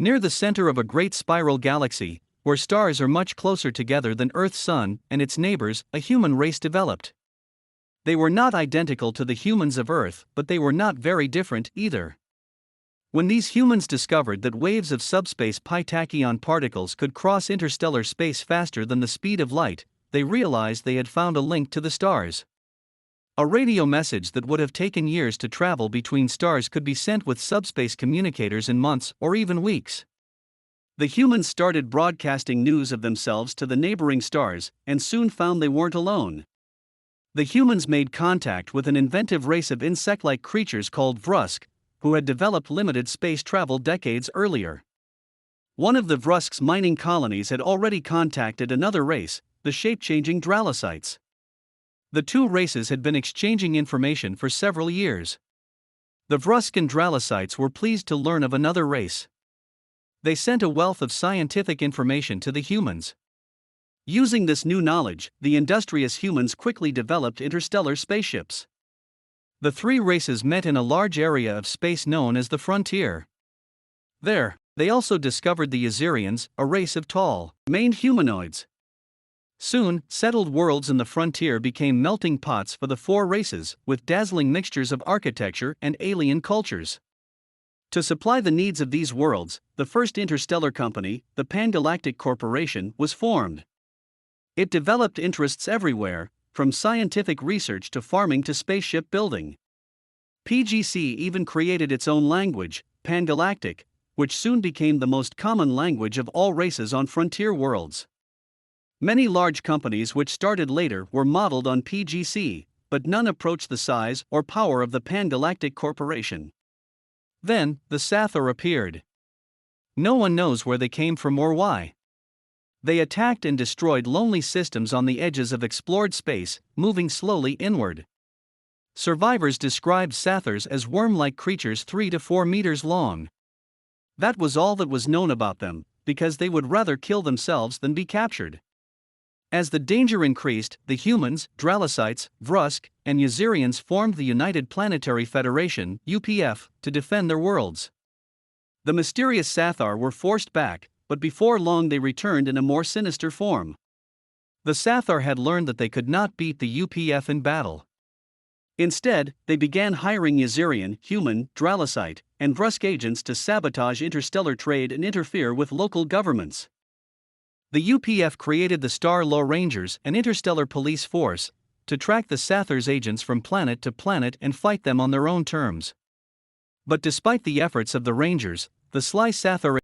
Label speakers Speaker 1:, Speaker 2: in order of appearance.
Speaker 1: Near the center of a great spiral galaxy, where stars are much closer together than Earth's sun and its neighbors, a human race developed. They were not identical to the humans of Earth, but they were not very different either. When these humans discovered that waves of subspace pi-tachyon particles could cross interstellar space faster than the speed of light, they realized they had found a link to the stars. A radio message that would have taken years to travel between stars could be sent with subspace communicators in months or even weeks. The humans started broadcasting news of themselves to the neighboring stars and soon found they weren't alone. The humans made contact with an inventive race of insect-like creatures called Vrusk, who had developed limited space travel decades earlier. One of the Vrusk's mining colonies had already contacted another race, the shape-changing Dralocytes. The two races had been exchanging information for several years. The Vrusk and Dralocytes were pleased to learn of another race. They sent a wealth of scientific information to the humans. Using this new knowledge, the industrious humans quickly developed interstellar spaceships. The three races met in a large area of space known as the frontier. There, they also discovered the Yserians, a race of tall, maned humanoids. Soon, settled worlds in the frontier became melting pots for the four races, with dazzling mixtures of architecture and alien cultures. To supply the needs of these worlds, the first interstellar company, the Pan-Galactic Corporation, was formed. It developed interests everywhere, from scientific research to farming to spaceship building. PGC even created its own language, Pan-Galactic, which soon became the most common language of all races on frontier worlds. Many large companies which started later were modeled on PGC, but none approached the size or power of the Pan-Galactic Corporation. Then, the Sathar appeared. No one knows where they came from or why. They attacked and destroyed lonely systems on the edges of explored space, moving slowly inward. Survivors described Sathars as worm-like creatures 3 to 4 meters long. That was all that was known about them, because they would rather kill themselves than be captured. As the danger increased, the humans, Dralocytes, Vrusk, and Yserians formed the United Planetary Federation (UPF) to defend their worlds. The mysterious Sathar were forced back, but before long they returned in a more sinister form. The Sathar had learned that they could not beat the UPF in battle. Instead, they began hiring Yserian, human, Dralocyte, and Vrusk agents to sabotage interstellar trade and interfere with local governments. The UPF created the Star Law Rangers, an interstellar police force, to track the Sathar's agents from planet to planet and fight them on their own terms. But despite the efforts of the Rangers, the sly Sathar